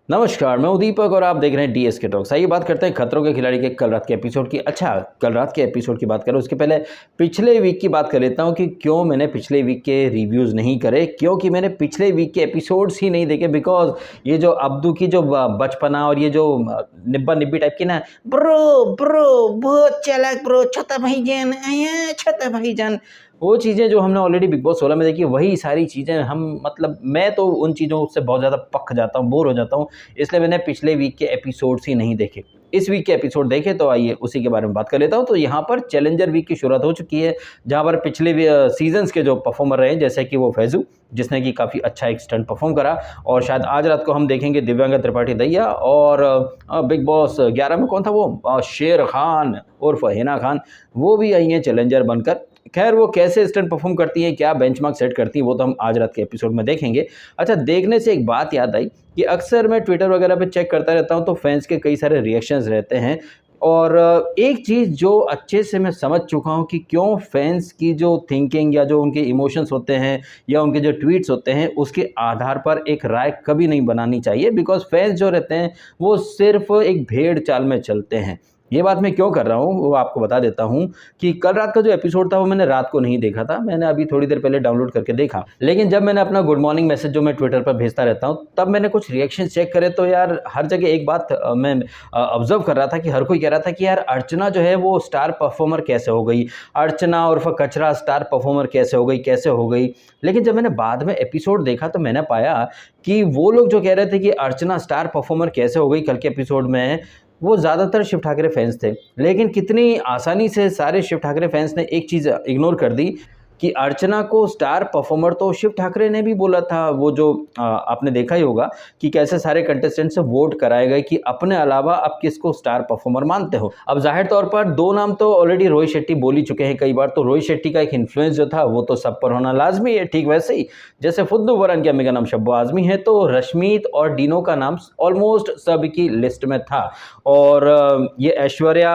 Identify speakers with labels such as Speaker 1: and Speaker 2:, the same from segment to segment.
Speaker 1: नमस्कार, मैं दीपक और आप देख रहे हैं डीएसके टॉक्स। आइए बात करते हैं खतरों के खिलाड़ी के कल रात के एपिसोड की। अच्छा, कल रात के एपिसोड की बात करें उसके पहले पिछले वीक की बात कर लेता हूं कि क्यों मैंने पिछले वीक के रिव्यूज़ नहीं करे, क्योंकि मैंने पिछले वीक के एपिसोड्स ही नहीं देखे। बिकॉज ये जो अब्दू की जो बचपना और ये जो निब्बा निब्बी टाइप की ना, ब्रो ब्रो बहुत चालाक ब्रो, छोटा भाईजान आया, छोटा भाईजान, वो चीज़ें जो हमने ऑलरेडी बिग बॉस 16 में देखी, वही सारी चीज़ें हम मतलब मैं तो उन चीज़ों से बहुत ज़्यादा पक जाता हूँ, बोर हो जाता हूँ। इसलिए मैंने पिछले वीक के एपिसोड्स ही नहीं देखे। इस वीक के एपिसोड देखे, तो आइए उसी के बारे में बात कर लेता हूँ। तो यहाँ पर चैलेंजर वीक की शुरुआत हो चुकी है, जहाँ पर पिछले सीजन्स के जो परफॉर्मर रहे, जैसे कि वो फैजू, जिसने कि काफ़ी अच्छा एक स्टंट परफॉर्म करा। और शायद आज रात को हम देखेंगे दिव्यांगा त्रिपाठी दैया। और बिग बॉस 11 में कौन था वो, शेर खान उर्फ हिना खान, वो भी आई हैं चैलेंजर बनकर। खैर, वो कैसे स्टंट परफॉर्म करती हैं, क्या बेंचमार्क सेट करती है, वो तो हम आज रात के एपिसोड में देखेंगे। अच्छा, देखने से एक बात याद आई कि अक्सर मैं ट्विटर वगैरह पे चेक करता रहता हूँ, तो फैंस के कई सारे रिएक्शंस रहते हैं। और एक चीज़ जो अच्छे से मैं समझ चुका हूँ कि क्यों फैंस की जो थिंकिंग या जो उनके इमोशंस होते हैं या उनके जो ट्वीट्स होते हैं, उसके आधार पर एक राय कभी नहीं बनानी चाहिए। बिकॉज फैंस जो रहते हैं वो सिर्फ एक भेड़ चाल में चलते हैं। ये बात मैं क्यों कर रहा हूँ वो आपको बता देता हूँ कि कल रात का जो एपिसोड था वो मैंने रात को नहीं देखा था, मैंने अभी थोड़ी देर पहले डाउनलोड करके देखा। लेकिन जब मैंने अपना गुड मॉर्निंग मैसेज जो मैं ट्विटर पर भेजता रहता हूँ, तब मैंने कुछ रिएक्शन चेक करे, तो यार हर जगह एक बात मैं ऑब्जर्व कर रहा था कि हर कोई कह रहा था कि यार अर्चना जो है वो स्टार परफॉर्मर कैसे हो गई, अर्चना उर्फ कचरा स्टार परफॉर्मर कैसे हो गई, कैसे हो गई। लेकिन जब मैंने बाद में एपिसोड देखा तो मैंने पाया कि वो लोग जो कह रहे थे कि अर्चना स्टार परफॉर्मर कैसे हो गई कल के एपिसोड में, वो ज़्यादातर शिव ठाकरे फैंस थे। लेकिन कितनी आसानी से सारे शिव ठाकरे फैंस ने एक चीज़ इग्नोर कर दी कि अर्चना को स्टार परफॉर्मर तो शिव ठाकरे ने भी बोला था। वो जो आपने देखा ही होगा कि कैसे सारे कंटेस्टेंट से वोट कराए गए कि अपने अलावा आप किसको स्टार परफॉर्मर मानते हो। अब जाहिर तौर पर दो नाम तो ऑलरेडी रोहित शेट्टी बोल ही चुके हैं कई बार, तो रोहित शेट्टी का एक इन्फ्लुएंस जो था वो तो सब पर होना लाजमी है। ठीक वैसे ही जैसे फुद्दू वरन की अम्मी का नाम शब्बो आजमी है, तो रश्मीत और डीनो का नाम ऑलमोस्ट सबकी लिस्ट में था। और ये ऐश्वर्या,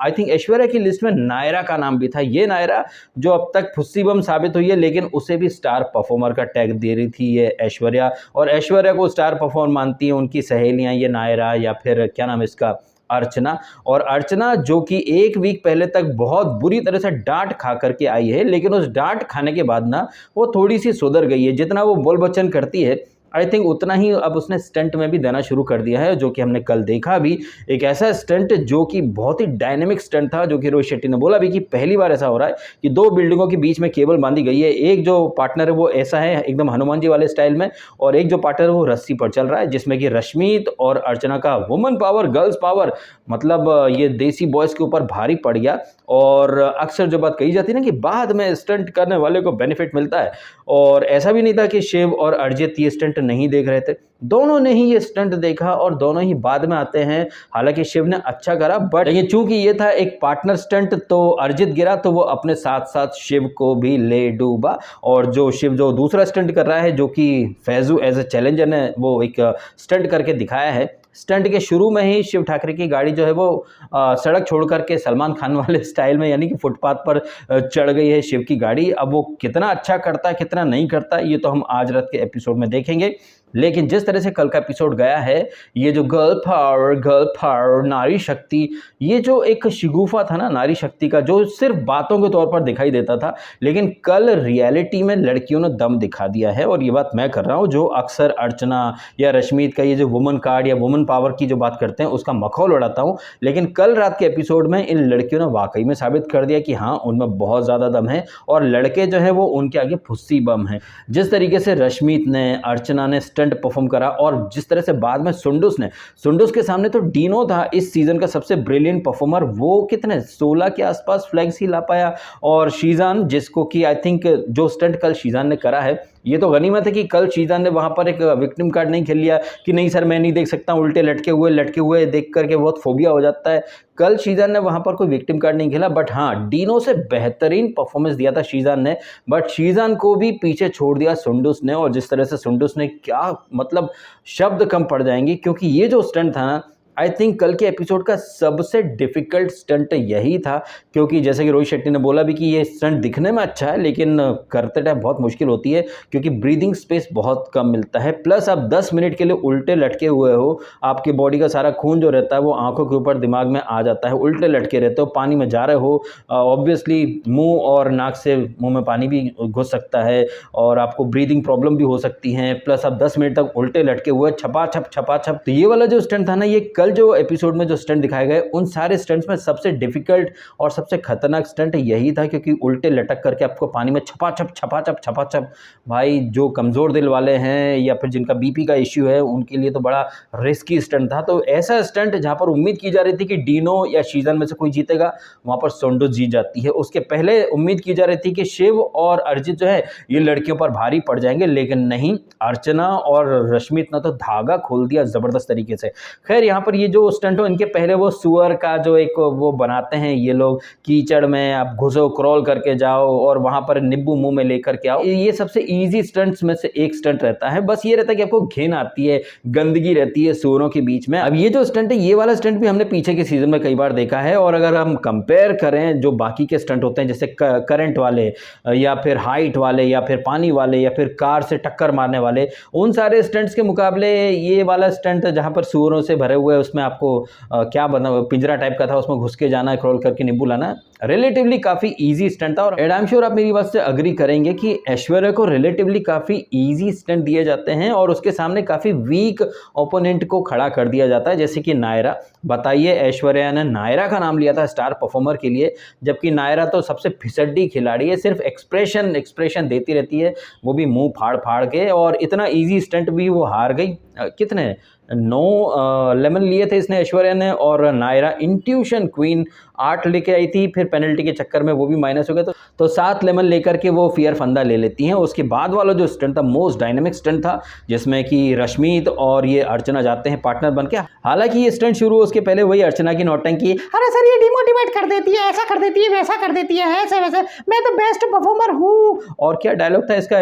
Speaker 1: आई थिंक ऐश्वर्या की लिस्ट में नायरा का नाम भी था। ये नायरा जो अब तक फुस्सी बम साबित हुई है, लेकिन उसे भी स्टार परफॉर्मर का टैग दे रही थी ये ऐश्वर्या। और ऐश्वर्या को स्टार परफॉर्मर मानती हैं उनकी सहेलियां, ये नायरा या फिर क्या नाम है इसका, अर्चना। और अर्चना जो कि एक वीक पहले तक बहुत बुरी तरह से डांट खा करके आई है, लेकिन उस डांट खाने के बाद ना वो थोड़ी सी सुधर गई है। जितना वो बोल बच्चन करती है, आई थिंक उतना ही अब उसने स्टंट में भी देना शुरू कर दिया है, जो कि हमने कल देखा भी। एक ऐसा स्टंट जो कि बहुत ही डायनेमिक स्टंट था, जो कि रोहित शेट्टी ने बोला भी कि पहली बार ऐसा हो रहा है कि दो बिल्डिंगों के बीच में केबल बांधी गई है। एक जो पार्टनर है वो ऐसा है एकदम हनुमान जी वाले स्टाइल में, और एक जो पार्टनर है वो रस्सी पर चल रहा है, जिसमें कि रश्मीत और अर्चना का वुमन पावर, गर्ल्स पावर, मतलब ये देसी बॉयज़ के ऊपर भारी पड़ गया। और अक्सर जो बात कही जाती है ना कि बाद में स्टंट करने वाले को बेनिफिट मिलता है, और ऐसा भी नहीं था कि शिव और अरिजीत ये स्टंट नहीं देख रहे थे, दोनों ने ही ये स्टंट देखा और दोनों ही बाद में आते हैं। हालांकि शिव ने अच्छा करा, बट लेकिन चूंकि ये था एक पार्टनर स्टंट, तो अरिजीत गिरा तो वो अपने साथ साथ शिव को भी ले डूबा। और जो शिव जो दूसरा स्टंट कर रहा है, जो कि फैजू एज ए चैलेंजर ने वो एक स्टंट करके दिखाया है। स्टंट के शुरू में ही शिव ठाकरे की गाड़ी जो है वो सड़क छोड़ करके सलमान खान वाले स्टाइल में, यानी कि फुटपाथ पर चढ़ गई है शिव की गाड़ी। अब वो कितना अच्छा करता है कितना नहीं करता, ये तो हम आज रात के एपिसोड में देखेंगे। लेकिन जिस तरह से कल का एपिसोड गया है, ये जो गर्ल पावर, नारी शक्ति, ये जो एक शिगुफा था ना नारी शक्ति का, जो सिर्फ बातों के तौर पर दिखाई देता था, लेकिन कल रियलिटी में लड़कियों ने दम दिखा दिया है। और ये बात मैं कर रहा हूँ, जो अक्सर अर्चना या रश्मीत का ये जो वुमन कार्ड या वुमन पावर की जो बात करते हैं उसका मखौल उड़ाता हूँ, लेकिन कल रात के एपिसोड में इन लड़कियों ने वाकई में साबित कर दिया कि हाँ, उनमें बहुत ज़्यादा दम है, और लड़के जो है वो उनके आगे फुस्सी बम है। जिस तरीके से रश्मीत ने, अर्चना ने स्टंट परफॉर्म करा, और जिस तरह से बाद में सुंडुस के सामने तो डीनो था इस सीजन का सबसे ब्रिलियंट परफॉर्मर। वो कितने 16 के आसपास फ्लैग्स ही ला पाया। और शीजान, जिसको कि आई थिंक जो स्टंट कल शीजान ने करा है, ये तो गनीमत है कि कल शीजान ने वहां पर एक विक्टिम कार्ड नहीं खेल लिया कि नहीं सर मैं नहीं देख सकता, उल्टे लटके हुए देख करके बहुत फोबिया हो जाता है। कल शीजान ने वहां पर कोई विक्टिम कार्ड नहीं खेला, बट हाँ, डीनो से बेहतरीन परफॉर्मेंस दिया था शीजान ने, बट शीजान को भी पीछे छोड़ दिया सुंडुस ने। और जिस तरह से सुंडुस ने, क्या मतलब शब्द कम पड़ जाएंगे, क्योंकि ये जो स्टंट था ना, आई थिंक कल के एपिसोड का सबसे डिफिकल्ट स्टंट यही था, क्योंकि जैसे कि रोहित शेट्टी ने बोला भी कि ये स्टंट दिखने में अच्छा है लेकिन करते टाइम बहुत मुश्किल होती है, क्योंकि ब्रीदिंग स्पेस बहुत कम मिलता है। प्लस आप 10 मिनट के लिए उल्टे लटके हुए हो, आपकी बॉडी का सारा खून जो रहता है वो आंखों के ऊपर दिमाग में आ जाता है, उल्टे लटके रहते हो, पानी में जा रहे हो, ऑब्वियसली मुंह और नाक से मुंह में पानी भी घुस सकता है और आपको ब्रीदिंग प्रॉब्लम भी हो सकती है। प्लस आप 10 मिनट तक उल्टे लटके हुए छपा छप। तो ये वाला जो स्टंट था ना, ये कल जो एपिसोड में जो स्टंट दिखाए गए उन सारे स्टंट्स में सबसे डिफिकल्ट और सबसे खतरनाक स्टंट यही था, क्योंकि उल्टे लटक करके आपको पानी में छपा छप। भाई जो कमज़ोर दिल वाले हैं या फिर जिनका बीपी का इश्यू है उनके लिए तो बड़ा रिस्की स्टंट था। तो ऐसा स्टंट जहाँ पर उम्मीद की जा रही थी कि डीनो या शीजन में से कोई जीतेगा, वहाँ पर सोंडो जीत जाती है। उसके पहले उम्मीद की जा रही थी कि शिव और अर्जित जो है ये लड़कियों पर भारी पड़ जाएंगे, लेकिन नहीं, अर्चना और रश्मित ने तो धागा खोल दिया ज़बरदस्त तरीके से। खैर यहाँ पर ये जो स्टंट हो, इनके पहले वो सुअर का जो एक वो बनाते हैं ये लोग, कीचड़ में आप घुसो, क्रॉल करके जाओ और वहाँ पर नींबू मुंह में लेकर के आओ, ये सबसे ईजी स्टंट्स में से एक स्टंट रहता है। बस ये रहता है कि आपको घिन आती है, गंदगी रहती है सुअरों के बीच में। अब ये जो स्टंट है, ये वाला स्टंट भी हमने पीछे के सीजन में कई बार देखा है, और अगर हम कंपेयर करें जो बाकी के स्टंट होते हैं जैसे करंट वाले या फिर हाइट वाले या फिर पानी वाले या फिर कार से टक्कर मारने वाले, उन सारे स्टंट्स के मुकाबले ये वाला स्टंट जहाँ पर सुअरों से भरे हुए उसमें आपको क्या बना पिंजरा टाइप का था, उसमें घुस के जाना, क्रॉल करके नींबू लाना, रिलेटिवली काफ़ी इजी स्टंट था। और आई एम श्योर आप मेरी बात से अग्री करेंगे कि ऐश्वर्या को रिलेटिवली काफ़ी इजी स्टंट दिए जाते हैं और उसके सामने काफ़ी वीक ओपोनेंट को खड़ा कर दिया जाता है, जैसे कि नायरा। बताइए, ऐश्वर्या ने नायरा का नाम लिया था स्टार परफॉर्मर के लिए, जबकि नायरा तो सबसे फिसड्डी खिलाड़ी है, सिर्फ एक्सप्रेशन देती रहती है, वो भी मुंह फाड़ के, और इतना ईजी स्टंट भी वो हार गई। कितने 9 लेमन लिए थे इसने ऐश्वर्या ने, और नायरा इंट्यूशन क्वीन 8 लेके आई थी, फिर पेनल्टी के चक्कर में वो भी माइनस हो गए, तो 7 लेमन लेकर के वो फियर फंदा ले लेती हैं। उसके बाद वाला जो स्टंट था मोस्ट डायनेमिक स्टंट था, जिसमें कि रश्मित और ये अर्चना जाते हैं पार्टनर बन के। हालांकि ये स्टंट शुरू उसके पहले वही अर्चना की नौटंकी,
Speaker 2: अरे सर ये डिमोटिवेट कर देती है, ऐसा कर देती है, वैसा कर देती है, ऐसे वैसे, मैं तो बेस्ट परफॉर्मर हूँ।
Speaker 1: और क्या डायलॉग था इसका,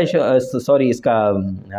Speaker 1: सॉरी इसका,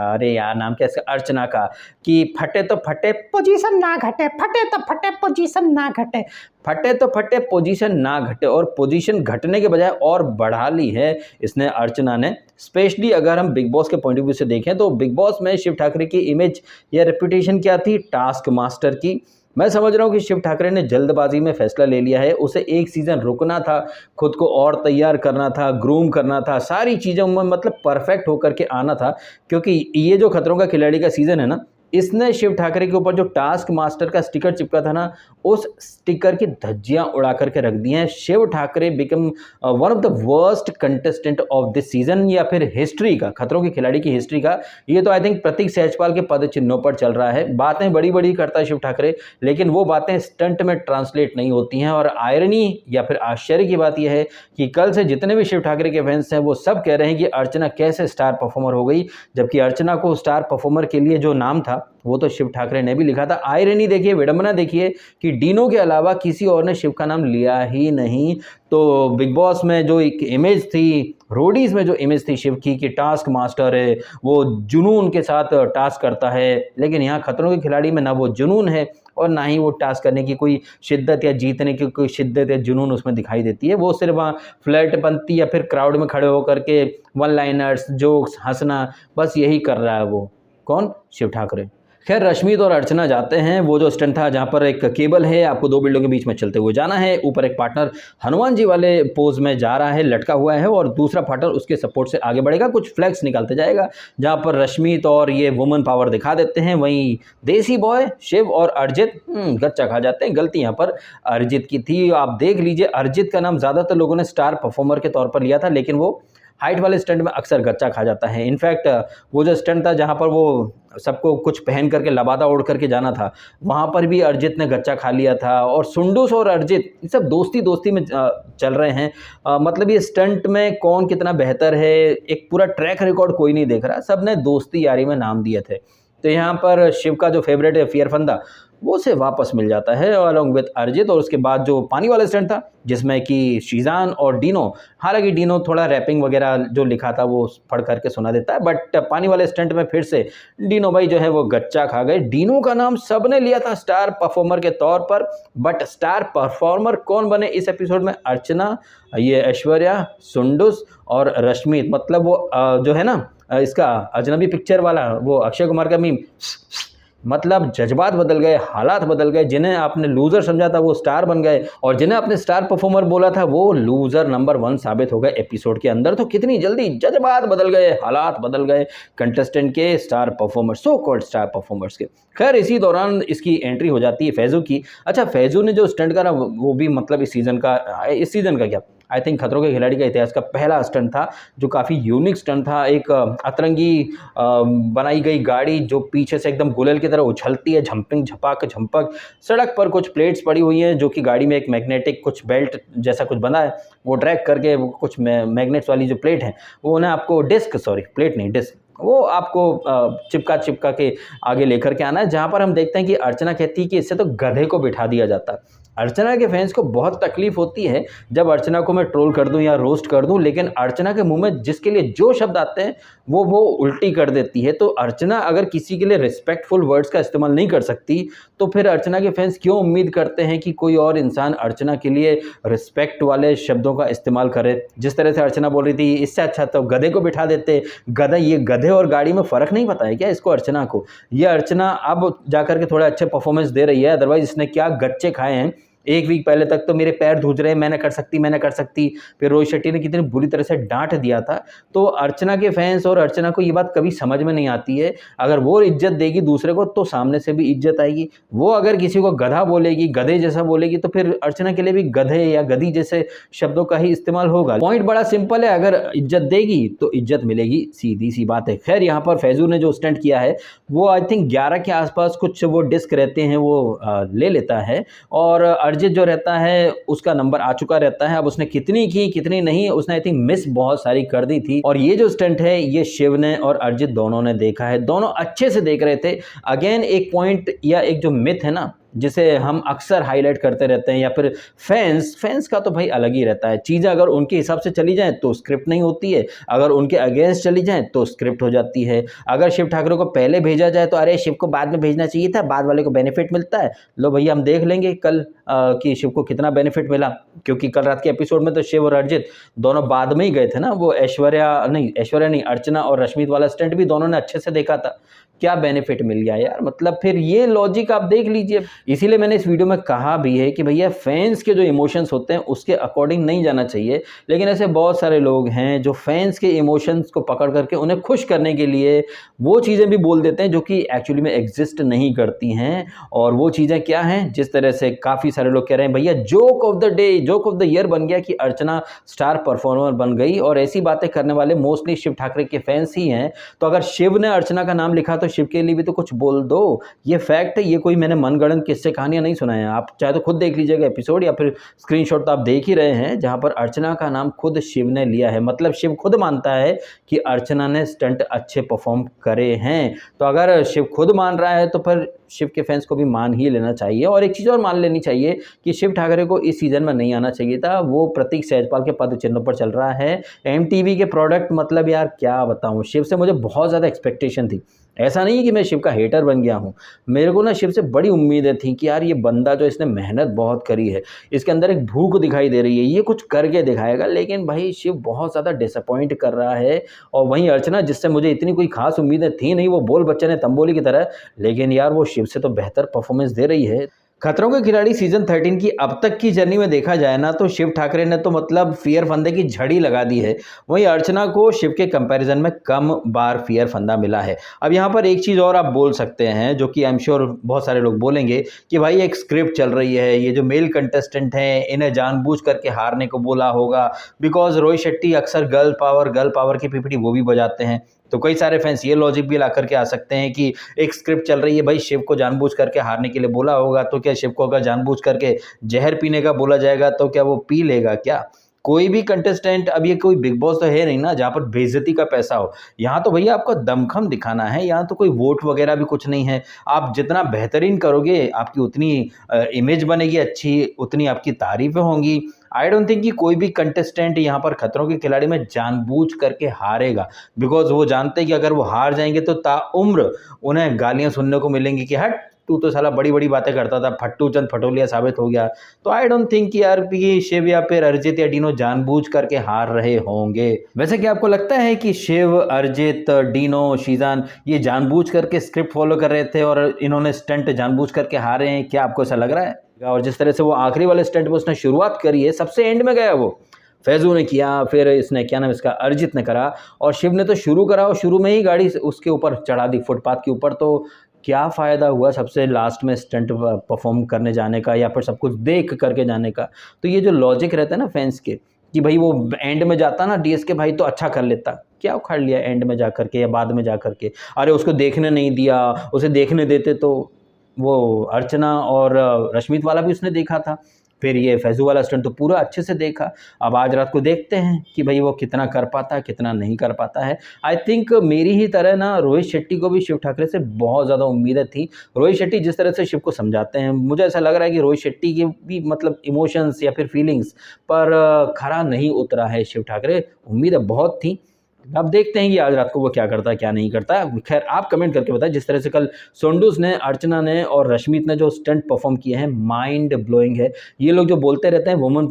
Speaker 1: अरे यार नाम क्या इसका, अर्चना का, कि फटे तो फटे
Speaker 2: पोजीशन ना घटे, फटे तो फटे पोजीशन ना घटे,
Speaker 1: फटे तो फटे पोजीशन ना घटे, और पोजीशन घटने के बजाय और बढ़ा ली है इसने अर्चना ने। स्पेशली अगर हम बिग बॉस के पॉइंट ऑफ व्यू से देखें तो बिग बॉस में शिव ठाकरे की इमेज या रेपुटेशन क्या थी, टास्क मास्टर की। मैं समझ रहा हूँ कि शिव ठाकरे ने जल्दबाजी में फैसला ले लिया है, उसे एक सीज़न रुकना था, खुद को और तैयार करना था, ग्रूम करना था, सारी चीज़ों में मतलब परफेक्ट होकर के आना था, क्योंकि ये जो खतरों का खिलाड़ी का सीज़न है ना, इसने शिव ठाकरे के ऊपर जो टास्क मास्टर का स्टिकर चिपका था ना, उस स्टिकर की धज्जियां उड़ा करके रख दी हैं। Shiv Thakare become one of the worst contestant of this season, या फिर हिस्ट्री का, खतरों के खिलाड़ी की हिस्ट्री का। ये तो आई थिंक प्रतीक सहजपाल के पद चिन्हों पर चल रहा है। बातें बड़ी बड़ी करता है शिव ठाकरे, लेकिन वो बातें स्टंट में ट्रांसलेट नहीं होती हैं। और आयरनी या फिर आश्चर्य की बात यह है कि कल से जितने भी शिव ठाकरे के फैंस हैं वो सब कह रहे हैं कि अर्चना कैसे स्टार परफॉर्मर हो गई, जबकि अर्चना को स्टार परफॉर्मर के लिए जो नाम था वो तो शिव ठाकरे ने भी लिखा था। आयरनी देखिए, विडंबना देखिए कि डीनो के अलावा किसी और ने शिव का नाम लिया ही नहीं। तो बिग बॉस में जो एक इमेज थी, रोडीज में जो इमेज थी शिव की कि टास्क मास्टर है, वो जुनून के साथ टास्क करता है, लेकिन यहाँ खतरों के खिलाड़ी में ना वो जुनून है और ना ही वो टास्क करने की कोई शिद्दत या जीतने की कोई शिद्दत या जुनून उसमें दिखाई देती है। वो सिर्फ वहाँ फ्लर्टपंती या फिर क्राउड में खड़े होकर के वन लाइनर्स, जोक्स, हंसना, बस यही कर रहा है वो। कौन? शिव ठाकरे। खैर रश्मित और अर्चना जाते हैं, वो जो स्टंट था जहाँ पर एक केबल है, आपको 2 बिल्डिंग के बीच में चलते हुए जाना है, ऊपर एक पार्टनर हनुमान जी वाले पोज में जा रहा है, लटका हुआ है, और दूसरा पार्टनर उसके सपोर्ट से आगे बढ़ेगा, कुछ फ्लैग्स निकालते जाएगा, जहाँ पर रश्मित और ये वुमन पावर दिखा देते हैं। वहीं देसी बॉय शिव और अर्जित गच्चा खा जाते हैं। गलती यहाँ पर अर्जित की थी। आप देख लीजिए, अर्जित का नाम ज़्यादातर लोगों ने स्टार परफॉर्मर के तौर पर लिया था, लेकिन वो हाइट वाले स्टंट में अक्सर गच्चा खा जाता है। इनफैक्ट वो जो स्टंट था जहाँ पर वो सबको कुछ पहन करके लबादा ओढ़ करके जाना था, वहाँ पर भी अर्जित ने गच्चा खा लिया था। और सुंडूस और अर्जित ये सब दोस्ती में चल रहे हैं। मतलब ये स्टंट में कौन कितना बेहतर है, एक पूरा ट्रैक रिकॉर्ड कोई नहीं देख रहा, सब ने दोस्ती यारी में नाम दिए थे। तो यहाँ पर शिव का जो फेवरेट है फियर फंदा, वो उसे वापस मिल जाता है अलॉन्ग विद अरिजीत। और उसके बाद जो पानी वाला स्टंट था जिसमें कि शीजान और डीनो, हालांकि डीनो थोड़ा रैपिंग वगैरह जो लिखा था वो पढ़ करके सुना देता है, बट पानी वाले स्टंट में फिर से डीनो भाई जो है वो गच्चा खा गए। डीनो का नाम सबने लिया था स्टार परफॉर्मर के तौर पर, बट स्टार परफॉर्मर कौन बने इस एपिसोड में? अर्चना, ये ऐश्वर्या, सुंडुस और रश्मित। मतलब वो जो है ना इसका अजनबी पिक्चर वाला वो अक्षय कुमार का मीम, मतलब जज्बात बदल गए, हालात बदल गए। जिन्हें आपने लूज़र समझा था वो स्टार बन गए, और जिन्हें आपने स्टार परफॉर्मर बोला था वो लूज़र नंबर 1 साबित हो गए एपिसोड के अंदर। तो कितनी जल्दी जज्बात बदल गए, हालात बदल गए कंटेस्टेंट के, star performers, so called star performers के। खैर इसी दौरान इसकी एंट्री हो जाती है फैज़ू की। अच्छा, फैज़ू ने जो स्टंट करा वो भी मतलब इस सीज़न का क्या, आई थिंक खतरों के खिलाड़ी का इतिहास का पहला स्टंट था जो काफ़ी यूनिक स्टंट था। एक अतरंगी बनाई गई गाड़ी जो पीछे से एकदम गुलेल की तरह उछलती है, झंपिंग झपाक झंपक। सड़क पर कुछ प्लेट्स पड़ी हुई हैं जो कि गाड़ी में एक मैग्नेटिक कुछ बेल्ट जैसा कुछ बना है, वो ड्रैग करके वो कुछ मैग्नेट्स वाली जो प्लेट है वो उन्हें आपको प्लेट नहीं डिस्क, वो आपको चिपका के आगे लेकर के आना है। जहाँ पर हम देखते हैं कि अर्चना कहती है कि इससे तो गधे को बिठा दिया जाता। अर्चना के फैंस को बहुत तकलीफ होती है जब अर्चना को मैं ट्रोल कर दूं या रोस्ट कर दूं, लेकिन अर्चना के मुंह में जिसके लिए जो शब्द आते हैं वो उल्टी कर देती है। तो अर्चना अगर किसी के लिए रिस्पेक्टफुल वर्ड्स का इस्तेमाल नहीं कर सकती तो फिर अर्चना के फैंस क्यों उम्मीद करते हैं कि कोई और इंसान अर्चना के लिए रिस्पेक्ट वाले शब्दों का इस्तेमाल करे? जिस तरह से अर्चना बोल रही थी, इससे अच्छा तो गधे को बिठा देते। गधा, ये गधे और गाड़ी में फ़र्क नहीं पता है क्या इसको, अर्चना को? ये अर्चना अब जाकर के थोड़े अच्छे परफॉर्मेंस दे रही है, अदरवाइज इसने क्या गच्चे खाए हैं। एक वीक पहले तक तो मेरे पैर धुज रहे हैं, मैंने कर सकती। फिर रोहित शेट्टी ने कितनी बुरी तरह से डांट दिया था। तो अर्चना के फैंस और अर्चना को ये बात कभी समझ में नहीं आती है। अगर वो इज्जत देगी दूसरे को तो सामने से भी इज्जत आएगी। वो अगर किसी को गधा बोलेगी, गधे जैसा बोलेगी, तो फिर अर्चना के लिए भी गधे या गधी जैसे शब्दों का ही इस्तेमाल होगा। पॉइंट बड़ा सिंपल है, अगर इज्जत देगी तो इज्जत मिलेगी, सीधी सी बात है। खैर यहाँ पर फैजू ने जो स्टंट किया है वो आई थिंक 11 के आसपास कुछ वो डिस्क रहते हैं वो ले लेता है, और अर्जित जो रहता है उसका नंबर आ चुका रहता है। अब उसने कितनी की कितनी नहीं, उसने आई थिंक मिस बहुत सारी कर दी थी। और ये जो स्टंट है ये शिव ने और अर्जित दोनों ने देखा है, दोनों अच्छे से देख रहे थे। अगेन एक पॉइंट या एक जो मिथ है ना जिसे हम अक्सर हाईलाइट करते रहते हैं, या फिर फैंस का तो भाई अलग ही रहता है। चीज़ें अगर उनके हिसाब से चली जाएं तो स्क्रिप्ट नहीं होती है, अगर उनके अगेंस्ट चली जाएं तो स्क्रिप्ट हो जाती है। अगर शिव ठाकरे को पहले भेजा जाए तो अरे शिव को बाद में भेजना चाहिए था, बाद वाले को बेनिफिट मिलता है। लो भैया हम देख लेंगे कल कि शिव को कितना बेनिफिट मिला, क्योंकि कल रात के एपिसोड में तो शिव और अर्जित दोनों बाद में ही गए थे ना। वो ऐश्वर्या नहीं अर्चना और रश्मित वाला स्टंट भी दोनों ने अच्छे से देखा था, क्या बेनिफिट मिल गया यार। मतलब फिर ये लॉजिक आप देख लीजिए। इसीलिए मैंने इस वीडियो में कहा भी है कि भैया फैंस के जो इमोशंस होते हैं उसके अकॉर्डिंग नहीं जाना चाहिए। लेकिन ऐसे बहुत सारे लोग हैं जो फैंस के इमोशंस को पकड़ करके उन्हें खुश करने के लिए वो चीज़ें भी बोल देते हैं जो कि एक्चुअली में एग्जिस्ट नहीं करती हैं। और वो चीज़ें क्या हैं, जिस तरह से काफ़ी सारे लोग कह रहे हैं भैया joke of the day, joke of the year बन गया कि अर्चना स्टार परफॉर्मर बन गई। और ऐसी बातें करने वाले मोस्टली शिव ठाकरे के फैंस ही हैं। तो अगर शिव ने अर्चना का नाम लिखा तो शिव के लिए भी तो कुछ बोल दो। ये फैक्ट है, ये कोई मैंने मनगढ़ंत किस्से कहानियां नहीं सुनाए हैं। आप चाहे तो खुद देख लीजिएगा एपिसोड, या फिर स्क्रीनशॉट तो आप देख ही रहे हैं जहां पर अर्चना का नाम खुद शिव ने लिया है। मतलब शिव खुद मानता है कि अर्चना ने स्टंट अच्छे परफॉर्म करे हैं। तो अगर शिव खुद मान रहा है तो फिर शिव के फैंस को भी मान ही लेना चाहिए। और एक चीज़ और मान लेनी चाहिए कि शिव ठाकरे को इस सीज़न में नहीं आना चाहिए था। वो प्रतीक सहजपाल के पद चिन्हों पर चल रहा है, MTV के प्रोडक्ट। मतलब यार क्या बताऊं, शिव से मुझे बहुत ज़्यादा एक्सपेक्टेशन थी। ऐसा नहीं कि मैं शिव का हेटर बन गया हूँ, मेरे को ना शिव से बड़ी उम्मीदें थी कि यार ये बंदा जो इसने मेहनत बहुत करी है, इसके अंदर एक भूख दिखाई दे रही है, ये कुछ करके दिखाएगा। लेकिन भाई शिव बहुत ज़्यादा डिसअपॉइंट कर रहा है। और वहीं अर्चना, जिससे मुझे इतनी कोई खास उम्मीदें थी नहीं, वो बोल बच्चे ने तंबोली की तरह, लेकिन यार वो शिव से तो बेहतर परफॉर्मेंस दे रही है। खतरों के खिलाड़ी सीजन 13 की अब तक की जर्नी में देखा जाए ना तो शिव ठाकरे ने तो मतलब फियर फंदे की झड़ी लगा दी है। वहीं अर्चना को शिव के कंपैरिजन में कम बार फियर फंदा मिला है। अब यहाँ पर एक चीज़ और आप बोल सकते हैं जो कि आई एम श्योर बहुत सारे लोग बोलेंगे कि भाई एक स्क्रिप्ट चल रही है, ये जो मेल कंटेस्टेंट हैं इन्हें जानबूझ करके हारने को बोला होगा, बिकॉज रोहित शेट्टी अक्सर गर्ल पावर की पीपीटी वो भी बजाते हैं। तो कई सारे फैंस ये लॉजिक भी ला करके आ सकते हैं कि एक स्क्रिप्ट चल रही है, भाई शिव को जानबूझ करके हारने के लिए बोला होगा, तो क्या शिव को अगर जानबूझ करके जहर पीने का बोला जाएगा तो क्या वो पी लेगा क्या? कोई भी कंटेस्टेंट, अब ये कोई बिग बॉस तो है नहीं ना जहाँ पर बेइज्जती का पैसा हो। यहाँ तो भैया आपको दमखम दिखाना है, यहाँ तो कोई वोट वगैरह भी कुछ नहीं है। आप जितना बेहतरीन करोगे आपकी उतनी इमेज बनेगी अच्छी, उतनी आपकी तारीफें होंगी। आई डोंट थिंक कि कोई भी कंटेस्टेंट यहाँ पर खतरों के खिलाड़ी में जानबूझ करके हारेगा, बिकॉज वो जानते हैं कि अगर वो हार जाएंगे तो ताउम्र उन्हें गालियाँ सुनने को मिलेंगी कि हट तू तो साला बड़ी बड़ी बातें करता था, फट्टू चंद फटोलिया साबित हो गया। तो आई डोंट थिंक कि यार ये शिव या फिर अरिजीत या डिनो जानबूझ करके हार रहे होंगे। वैसे क्या आपको लगता है कि शिव, अरिजीत, डिनो, शीजान ये जानबूझ करके स्क्रिप्ट फॉलो कर रहे थे और इन्होंने स्टंट जानबूझ करके हारे हैं? क्या आपको ऐसा लग रहा है? और जिस तरह से वो आखिरी वाले स्टंट में उसने शुरुआत करी है, सबसे एंड में गया वो, फैजू ने किया, फिर इसने क्या नाम इसका अरिजीत ने करा, और शिव ने तो शुरू करा और शुरू में ही गाड़ी उसके ऊपर चढ़ा दी, फुटपाथ के ऊपर। तो क्या फ़ायदा हुआ सबसे लास्ट में स्टंट परफॉर्म करने जाने का या फिर सब कुछ देख करके जाने का? तो ये जो लॉजिक रहता है ना फैंस के कि भाई वो एंड में जाता ना डीएसके भाई तो अच्छा कर लेता, क्या उखाड़ लिया एंड में जा करके या बाद में जा करके? अरे उसको देखने नहीं दिया, उसे देखने देते तो वो अर्चना और रश्मित वाला भी उसने देखा था, फिर ये फैज़ू वाला स्टंट तो पूरा अच्छे से देखा। अब आज रात को देखते हैं कि भाई वो कितना कर पाता है, कितना नहीं कर पाता है। आई थिंक मेरी ही तरह ना रोहित शेट्टी को भी शिव ठाकरे से बहुत ज़्यादा उम्मीदें थी। रोहित शेट्टी जिस तरह से शिव को समझाते हैं, मुझे ऐसा लग रहा है कि रोहित शेट्टी के भी मतलब इमोशंस या फिर फीलिंग्स पर खरा नहीं उतरा है शिव ठाकरे। उम्मीदें बहुत थी, अब देखते हैं कि आज रात को वो क्या करता है क्या नहीं करता है। खैर आप कमेंट करके बताएं। जिस तरह से कल सोंडूस ने, अर्चना ने और रश्मित ने जो स्टंट परफॉर्म किए हैं, माइंड ब्लोइंग है। ये लोग जो बोलते रहते हैं वुमन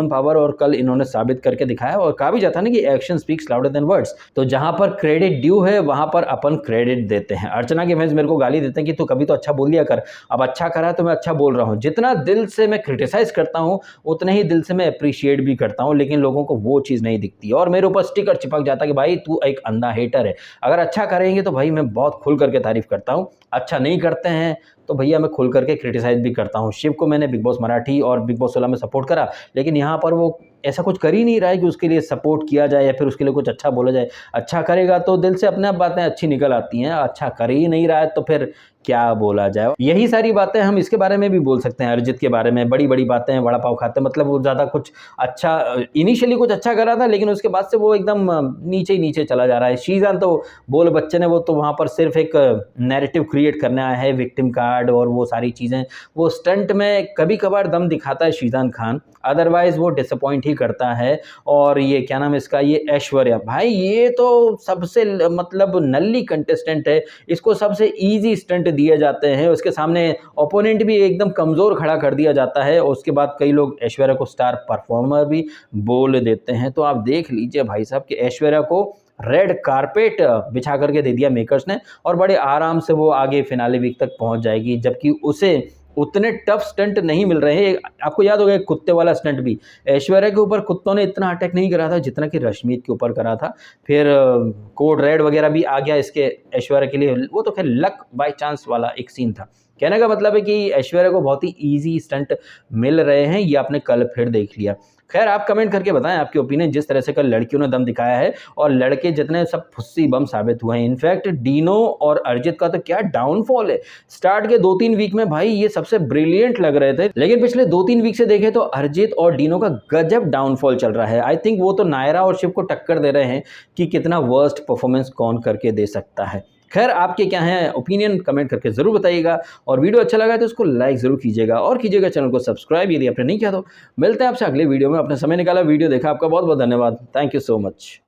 Speaker 1: पावर, और कल इन्होंने साबित करके दिखाया। और कहा भी जाता है ना कि action speaks louder than words, तो जहां पर क्रेडिट ड्यू है वहां पर अपन क्रेडिट देते हैं। अर्चना के फैंस मेरे को गाली देते हैं कि तू कभी तो अच्छा बोल लिया कर, अब अच्छा करा तो मैं अच्छा बोल रहा हूँ। जितना दिल से मैं क्रिटिसाइज करता हूँ उतना ही दिल से मैं अप्रिशिएट भी करता हूँ, लेकिन लोगों को वो चीज़ नहीं दिखती और मेरे ऊपर स्टिकर चिपक जाता है कि भाई तू एक अंधा हेटर है। अगर अच्छा करेंगे तो भाई मैं बहुत खुल करके तारीफ करता हूँ, अच्छा नहीं करते हैं तो भैया मैं खुल करके क्रिटिसाइज भी करता हूँ। शिव को मैंने बिग बॉस मराठी और बिग बॉस 16 में सपोर्ट करा, लेकिन यहाँ पर वो ऐसा कुछ कर ही नहीं रहा है कि उसके लिए सपोर्ट किया जाए या फिर उसके लिए कुछ अच्छा बोला जाए। अच्छा करेगा तो दिल से अपने आप बातें अच्छी निकल आती हैं, अच्छा कर ही नहीं रहा है तो फिर क्या बोला जाए। यही सारी बातें हम इसके बारे में भी बोल सकते हैं, अरिजीत के बारे में। बड़ी बड़ी बातें, वड़ा पाव खाते, मतलब वो ज़्यादा कुछ अच्छा इनिशियली कुछ अच्छा करा था, लेकिन उसके बाद से वो एकदम नीचे ही नीचे चला जा रहा है। शीजान तो बोल बच्चे ने, वो तो वहाँ पर सिर्फ एक नैरेटिव क्रिएट करने आया है, विक्टिम कार्ड और वो सारी चीज़ें। वो स्टंट में कभी कभार दम दिखाता है शीजान खान, अदरवाइज वो डिसअपॉइंट ही करता है। और ये क्या नाम इसका, ये ऐश्वर्या भाई, ये तो सबसे मतलब नल्ली कंटेस्टेंट है, इसको सबसे ईजी स्टंट दिए जाते हैं, उसके सामने ओपोनेंट भी एकदम कमज़ोर खड़ा कर दिया जाता है। और उसके बाद कई लोग ऐश्वर्या को स्टार परफॉर्मर भी बोल देते हैं। तो आप देख लीजिए भाई साहब कि ऐश्वर्या को रेड कारपेट बिछा करके दे दिया मेकर्स ने, और बड़े आराम से वो आगे फिनाले वीक तक पहुंच जाएगी, जबकि उसे उतने टफ स्टंट नहीं मिल रहे हैं। आपको याद होगा कुत्ते वाला स्टंट भी ऐश्वर्या के ऊपर कुत्तों ने इतना अटैक नहीं करा था जितना कि रश्मित के ऊपर करा था। फिर कोड रेड वगैरह भी आ गया इसके ऐश्वर्या के लिए, वो तो खैर लक बाय चांस वाला एक सीन था। कहने का मतलब है कि ऐश्वर्या को बहुत ही ईजी स्टंट मिल रहे हैं, ये आपने कल फिर देख लिया। खैर आप कमेंट करके बताएं आपके ओपिनियन। जिस तरह से कल लड़कियों ने दम दिखाया है और लड़के जितने सब फुस्सी बम साबित हुए हैं। इनफैक्ट डिनो और अरिजीत का तो क्या डाउनफॉल है। स्टार्ट के 2-3 वीक में भाई ये सबसे ब्रिलियंट लग रहे थे, लेकिन पिछले 2-3 वीक से देखें तो अरिजीत और डिनो का गजब डाउनफॉल चल रहा है। आई थिंक वो तो नायरा और शिव को टक्कर दे रहे हैं कि कितना वर्स्ट परफॉर्मेंस कौन करके दे सकता है। खैर आपके क्या हैं ओपिनियन, कमेंट करके ज़रूर बताइएगा। और वीडियो अच्छा लगा तो उसको लाइक ज़रूर कीजिएगा और कीजिएगा चैनल को सब्सक्राइब यदि आपने नहीं किया तो। मिलते हैं आपसे अगले वीडियो में। अपना समय निकाला, वीडियो देखा, आपका बहुत बहुत धन्यवाद। Thank you so much.